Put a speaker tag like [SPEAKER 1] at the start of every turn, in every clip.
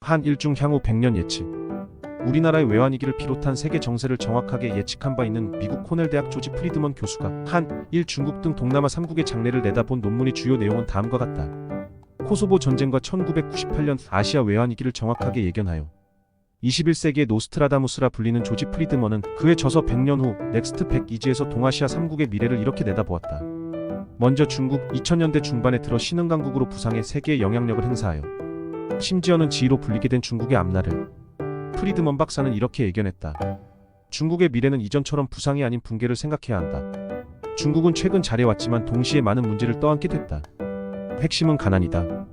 [SPEAKER 1] 한일중 향후 100년 예측. 우리나라의 외환위기를 비롯한 세계 정세를 정확하게 예측한 바 있는 미국 코넬 대학 조지 프리드먼 교수가 한일 중국 등 동남아 3국의 장래를 내다본 논문의 주요 내용은 다음과 같다. 코소보 전쟁과 1998년 아시아 외환위기를 정확하게 예견하여 21세기의 노스트라다무스라 불리는 조지 프리드먼은 그의 저서 100년 후 넥스트 100이지에서 동아시아 3국의 미래를 이렇게 내다보았다. 먼저 중국 2000년대 중반에 들어 신흥강국으로 부상해 세계의 영향력을 행사하여 심지어는 지위로 불리게 된 중국의 앞날을 프리드먼 박사는 이렇게 예견했다. 중국의 미래는 이전처럼 부상이 아닌 붕괴를 생각해야 한다. 중국은 최근 잘해왔지만 동시에 많은 문제를 떠안게 됐다. 핵심은 가난이다.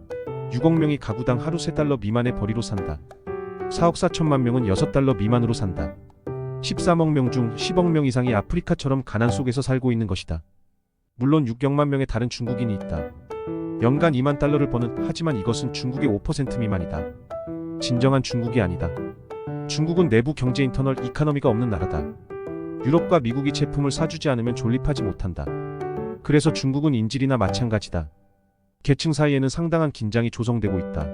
[SPEAKER 1] 6억 명이 가구당 하루 3달러 미만의 벌이로 산다. 4억 4천만 명은 6달러 미만으로 산다. 13억 명 중 10억 명 이상이 아프리카처럼 가난 속에서 살고 있는 것이다. 물론 6억만 명의 다른 중국인이 있다. 연간 2만 달러를 버는, 하지만 이것은 중국의 5% 미만이다. 진정한 중국이 아니다. 중국은 내부 경제 인터널 이카노미가 없는 나라다. 유럽과 미국이 제품을 사주지 않으면 존립하지 못한다. 그래서 중국은 인질이나 마찬가지다. 계층 사이에는 상당한 긴장이 조성되고 있다.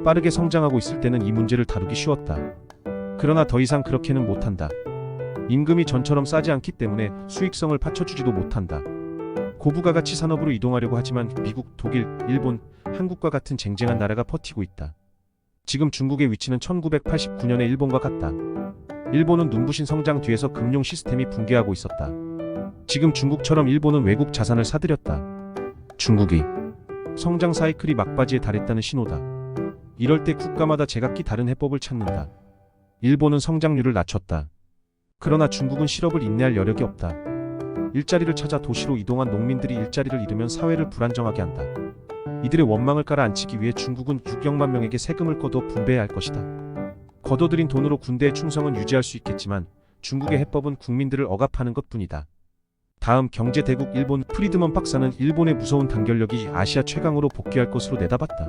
[SPEAKER 1] 빠르게 성장하고 있을 때는 이 문제를 다루기 쉬웠다. 그러나 더 이상 그렇게는 못한다. 임금이 전처럼 싸지 않기 때문에 수익성을 받쳐주지도 못한다. 고부가가치 산업으로 이동하려고 하지만 미국, 독일, 일본, 한국과 같은 쟁쟁한 나라가 버티고 있다. 지금 중국의 위치는 1989년의 일본과 같다. 일본은 눈부신 성장 뒤에서 금융 시스템이 붕괴하고 있었다. 지금 중국처럼 일본은 외국 자산을 사들였다. 중국이 성장 사이클이 막바지에 달했다는 신호다. 이럴 때 국가마다 제각기 다른 해법을 찾는다. 일본은 성장률을 낮췄다. 그러나 중국은 실업을 인내할 여력이 없다. 일자리를 찾아 도시로 이동한 농민들이 일자리를 잃으면 사회를 불안정하게 한다. 이들의 원망을 깔아앉히기 위해 중국은 6억만 명에게 세금을 거둬 분배해야 할 것이다. 거둬들인 돈으로 군대의 충성은 유지할 수 있겠지만 중국의 해법은 국민들을 억압하는 것뿐이다. 다음 경제대국 일본. 프리드먼 박사는 일본의 무서운 단결력이 아시아 최강으로 복귀할 것으로 내다봤다.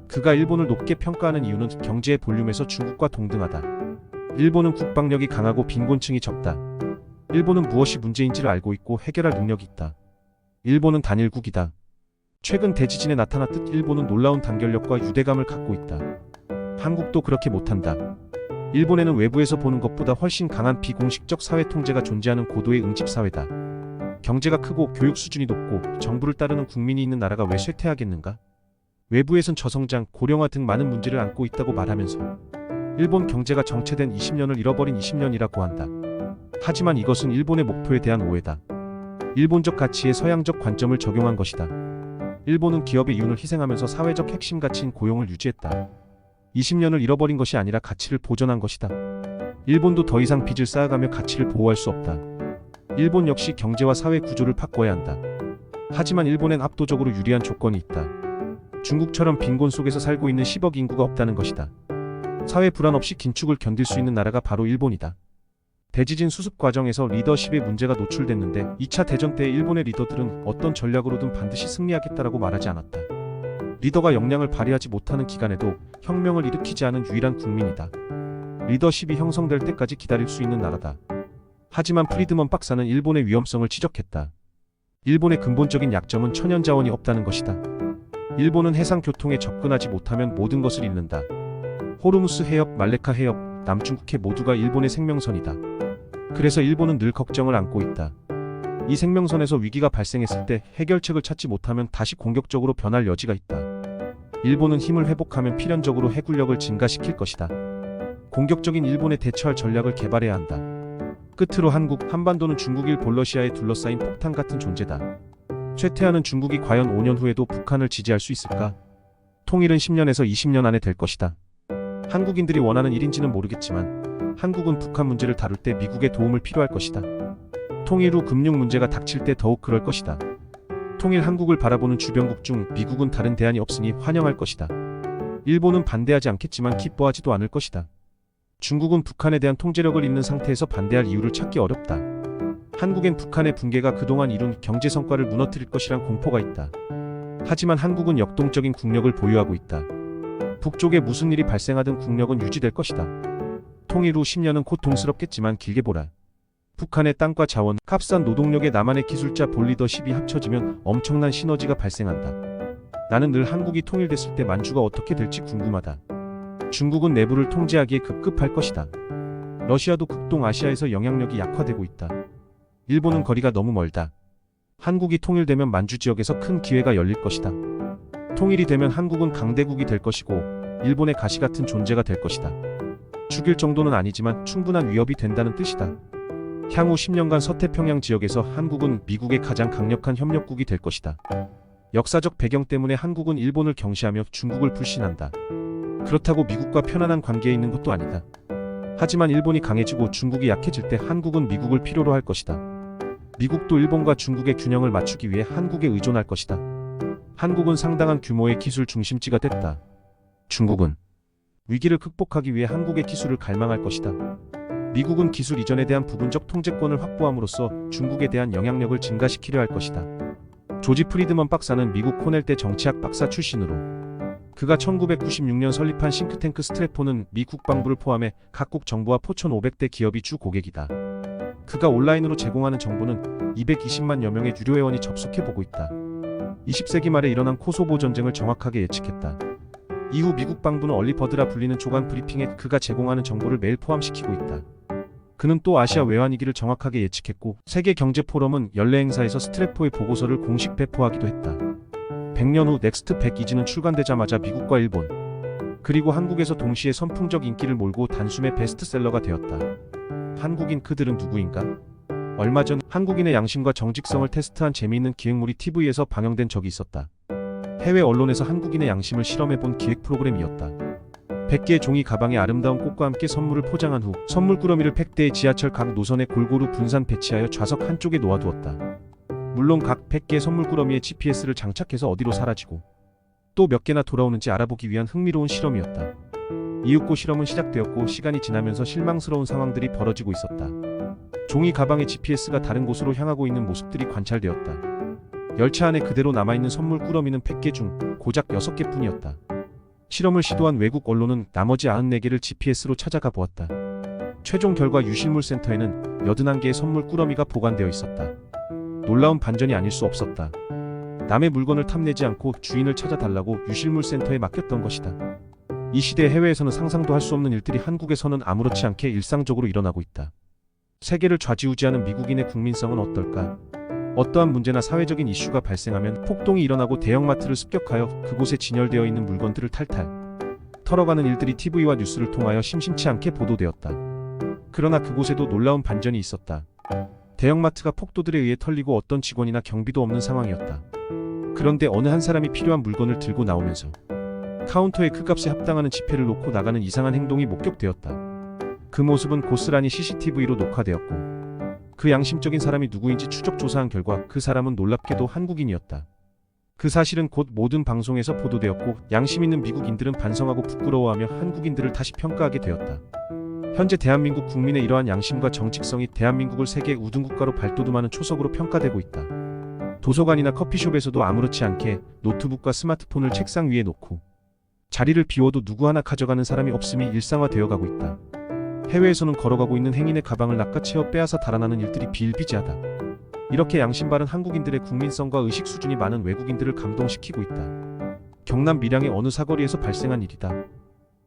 [SPEAKER 1] 그가 일본을 높게 평가하는 이유는 경제의 볼륨에서 중국과 동등하다. 일본은 국방력이 강하고 빈곤층이 적다. 일본은 무엇이 문제인지를 알고 있고 해결할 능력이 있다. 일본은 단일국이다. 최근 대지진에 나타났듯 일본은 놀라운 단결력과 유대감을 갖고 있다. 한국도 그렇게 못한다. 일본에는 외부에서 보는 것보다 훨씬 강한 비공식적 사회 통제가 존재하는 고도의 응집사회다. 경제가 크고 교육 수준이 높고 정부를 따르는 국민이 있는 나라가 왜 쇠퇴하겠는가? 외부에선 저성장, 고령화 등 많은 문제를 안고 있다고 말하면서 일본 경제가 정체된 20년을 잃어버린 20년이라고 한다. 하지만 이것은 일본의 목표에 대한 오해다. 일본적 가치에 서양적 관점을 적용한 것이다. 일본은 기업의 이윤을 희생하면서 사회적 핵심 가치인 고용을 유지했다. 20년을 잃어버린 것이 아니라 가치를 보존한 것이다. 일본도 더 이상 빚을 쌓아가며 가치를 보호할 수 없다. 일본 역시 경제와 사회 구조를 바꿔야 한다. 하지만 일본엔 압도적으로 유리한 조건이 있다. 중국처럼 빈곤 속에서 살고 있는 10억 인구가 없다는 것이다. 사회 불안 없이 긴축을 견딜 수 있는 나라가 바로 일본이다. 대지진 수습 과정에서 리더십의 문제가 노출됐는데 2차 대전 때의 일본의 리더들은 어떤 전략으로든 반드시 승리하겠다라고 말하지 않았다. 리더가 역량을 발휘하지 못하는 기간에도 혁명을 일으키지 않은 유일한 국민이다. 리더십이 형성될 때까지 기다릴 수 있는 나라다. 하지만 프리드먼 박사는 일본의 위험성을 지적했다. 일본의 근본적인 약점은 천연자원이 없다는 것이다. 일본은 해상 교통에 접근하지 못하면 모든 것을 잃는다. 호르무스 해협, 말레카 해협, 남중국해 모두가 일본의 생명선이다. 그래서 일본은 늘 걱정을 안고 있다. 이 생명선에서 위기가 발생했을 때 해결책을 찾지 못하면 다시 공격적으로 변할 여지가 있다. 일본은 힘을 회복하면 필연적으로 해군력을 증가시킬 것이다. 공격적인 일본에 대처할 전략을 개발해야 한다. 끝으로 한반도는 중국일 볼러시아에 둘러싸인 폭탄 같은 존재다. 쇠퇴하는 중국이 과연 5년 후에도 북한을 지지할 수 있을까? 통일은 10년에서 20년 안에 될 것이다. 한국인들이 원하는 일인지는 모르겠지만 한국은 북한 문제를 다룰 때 미국의 도움을 필요할 것이다. 통일 후 금융 문제가 닥칠 때 더욱 그럴 것이다. 통일 한국을 바라보는 주변국 중 미국은 다른 대안이 없으니 환영할 것이다. 일본은 반대하지 않겠지만 기뻐하지도 않을 것이다. 중국은 북한에 대한 통제력을 잃는 상태에서 반대할 이유를 찾기 어렵다. 한국엔 북한의 붕괴가 그동안 이룬 경제 성과를 무너뜨릴 것이란 공포가 있다. 하지만 한국은 역동적인 국력을 보유하고 있다. 북쪽에 무슨 일이 발생하든 국력은 유지될 것이다. 통일 후 10년은 고통스럽겠지만 길게 보라. 북한의 땅과 자원, 값싼 노동력에 남한의 기술자 볼 리더십이 합쳐지면 엄청난 시너지가 발생한다. 나는 늘 한국이 통일됐을 때 만주가 어떻게 될지 궁금하다. 중국은 내부를 통제하기에 급급할 것이다. 러시아도 극동아시아에서 영향력이 약화되고 있다. 일본은 거리가 너무 멀다. 한국이 통일되면 만주 지역에서 큰 기회가 열릴 것이다. 통일이 되면 한국은 강대국이 될 것이고 일본의 가시 같은 존재가 될 것이다. 죽일 정도는 아니지만 충분한 위협이 된다는 뜻이다. 향후 10년간 서태평양 지역에서 한국은 미국의 가장 강력한 협력국이 될 것이다. 역사적 배경 때문에 한국은 일본을 경시하며 중국을 불신한다. 그렇다고 미국과 편안한 관계에 있는 것도 아니다. 하지만 일본이 강해지고 중국이 약해질 때 한국은 미국을 필요로 할 것이다. 미국도 일본과 중국의 균형을 맞추기 위해 한국에 의존할 것이다. 한국은 상당한 규모의 기술 중심지가 됐다. 중국은 위기를 극복하기 위해 한국의 기술을 갈망할 것이다. 미국은 기술 이전에 대한 부분적 통제권을 확보함으로써 중국에 대한 영향력을 증가시키려 할 것이다. 조지 프리드먼 박사는 미국 코넬대 정치학 박사 출신으로 그가 1996년 설립한 싱크탱크 스트래포는 미 국방부를 포함해 각국 정부와 포천 500대 기업이 주 고객이다. 그가 온라인으로 제공하는 정보는 220만여 명의 유료 회원이 접속해보고 있다. 20세기 말에 일어난 코소보 전쟁을 정확하게 예측했다. 이후 미국 방부는 얼리버드라 불리는 조간 브리핑에 그가 제공하는 정보를 매일 포함시키고 있다. 그는 또 아시아 외환위기를 정확하게 예측했고 세계경제포럼은 연례 행사에서 스트래포의 보고서를 공식 배포하기도 했다. 100년 후 넥스트 100 출간되자마자 미국과 일본 그리고 한국에서 동시에 선풍적 인기를 몰고 단숨에 베스트셀러가 되었다. 한국인 그들은 누구인가? 얼마 전 한국인의 양심과 정직성을 테스트한 재미있는 기획물이 TV에서 방영된 적이 있었다. 해외 언론에서 한국인의 양심을 실험해본 기획 프로그램이었다. 100개의 종이 가방에 아름다운 꽃과 함께 선물을 포장한 후 선물 꾸러미를 팩대의 지하철 각 노선에 골고루 분산 배치하여 좌석 한쪽에 놓아두었다. 물론 각 100개의 선물 꾸러미에 GPS를 장착해서 어디로 사라지고 또 몇 개나 돌아오는지 알아보기 위한 흥미로운 실험이었다. 이윽고 실험은 시작되었고 시간이 지나면서 실망스러운 상황들이 벌어지고 있었다. 종이 가방의 GPS가 다른 곳으로 향하고 있는 모습들이 관찰되었다. 열차 안에 그대로 남아있는 선물 꾸러미는 100개 중 고작 6개뿐이었다. 실험을 시도한 외국 언론은 나머지 94개를 GPS로 찾아가 보았다. 최종 결과 유실물 센터에는 81개의 선물 꾸러미가 보관되어 있었다. 놀라운 반전이 아닐 수 없었다. 남의 물건을 탐내지 않고 주인을 찾아달라고 유실물 센터에 맡겼던 것이다. 이 시대 해외에서는 상상도 할 수 없는 일들이 한국에서는 아무렇지 않게 일상적으로 일어나고 있다. 세계를 좌지우지하는 미국인의 국민성은 어떨까? 어떠한 문제나 사회적인 이슈가 발생하면 폭동이 일어나고 대형마트를 습격하여 그곳에 진열되어 있는 물건들을 탈탈 털어가는 일들이 TV와 뉴스를 통하여 심심치 않게 보도되었다. 그러나 그곳에도 놀라운 반전이 있었다. 대형마트가 폭도들에 의해 털리고 어떤 직원이나 경비도 없는 상황이었다. 그런데 어느 한 사람이 필요한 물건을 들고 나오면서 카운터에 그 값에 합당하는 지폐를 놓고 나가는 이상한 행동이 목격되었다. 그 모습은 고스란히 CCTV로 녹화되었고 그 양심적인 사람이 누구인지 추적 조사한 결과 그 사람은 놀랍게도 한국인이었다. 그 사실은 곧 모든 방송에서 보도되었고 양심 있는 미국인들은 반성하고 부끄러워하며 한국인들을 다시 평가하게 되었다. 현재 대한민국 국민의 이러한 양심과 정직성이 대한민국을 세계 우등국가로 발돋움하는 초석으로 평가되고 있다. 도서관이나 커피숍에서도 아무렇지 않게 노트북과 스마트폰을 책상 위에 놓고 자리를 비워도 누구 하나 가져가는 사람이 없음이 일상화되어 가고 있다. 해외에서는 걸어가고 있는 행인의 가방을 낚아채어 빼앗아 달아나는 일들이 비일비재하다. 이렇게 양심 바른 한국인들의 국민성과 의식 수준이 많은 외국인들을 감동시키고 있다. 경남 밀양의 어느 사거리에서 발생한 일이다.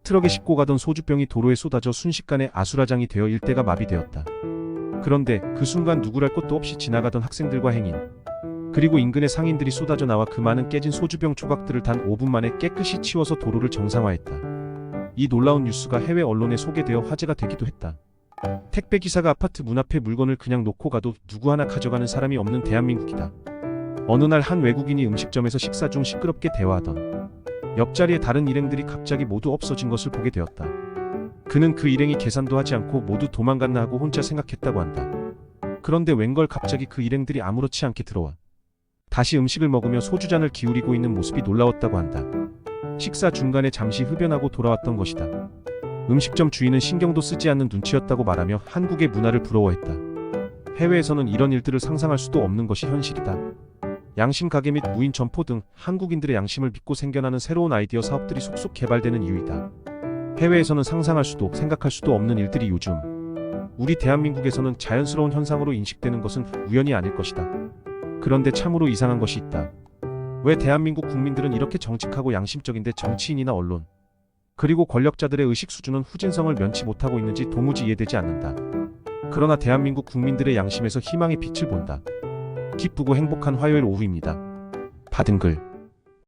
[SPEAKER 1] 트럭에 싣고 가던 소주병이 도로에 쏟아져 순식간에 아수라장이 되어 일대가 마비되었다. 그런데 그 순간 누구랄 것도 없이 지나가던 학생들과 행인 그리고 인근의 상인들이 쏟아져 나와 그 많은 깨진 소주병 조각들을 단 5분 만에 깨끗이 치워서 도로를 정상화했다. 이 놀라운 뉴스가 해외 언론에 소개되어 화제가 되기도 했다. 택배기사가 아파트 문 앞에 물건을 그냥 놓고 가도 누구 하나 가져가는 사람이 없는 대한민국이다. 어느 날 한 외국인이 음식점에서 식사 중 시끄럽게 대화하던 옆자리에 다른 일행들이 갑자기 모두 없어진 것을 보게 되었다. 그는 그 일행이 계산도 하지 않고 모두 도망갔나 하고 혼자 생각했다고 한다. 그런데 웬걸 갑자기 그 일행들이 아무렇지 않게 들어와 다시 음식을 먹으며 소주잔을 기울이고 있는 모습이 놀라웠다고 한다. 식사 중간에 잠시 흡연하고 돌아왔던 것이다. 음식점 주인은 신경도 쓰지 않는 눈치였다고 말하며 한국의 문화를 부러워했다. 해외에서는 이런 일들을 상상할 수도 없는 것이 현실이다. 양심 가게 및 무인 점포 등 한국인들의 양심을 믿고 생겨나는 새로운 아이디어 사업들이 속속 개발되는 이유이다. 해외에서는 상상할 수도 생각할 수도 없는 일들이 요즘 우리 대한민국에서는 자연스러운 현상으로 인식되는 것은 우연이 아닐 것이다. 그런데 참으로 이상한 것이 있다. 왜 대한민국 국민들은 이렇게 정직하고 양심적인데 정치인이나 언론 그리고 권력자들의 의식 수준은 후진성을 면치 못하고 있는지 도무지 이해되지 않는다. 그러나 대한민국 국민들의 양심에서 희망의 빛을 본다. 기쁘고 행복한 화요일 오후입니다. 받은 글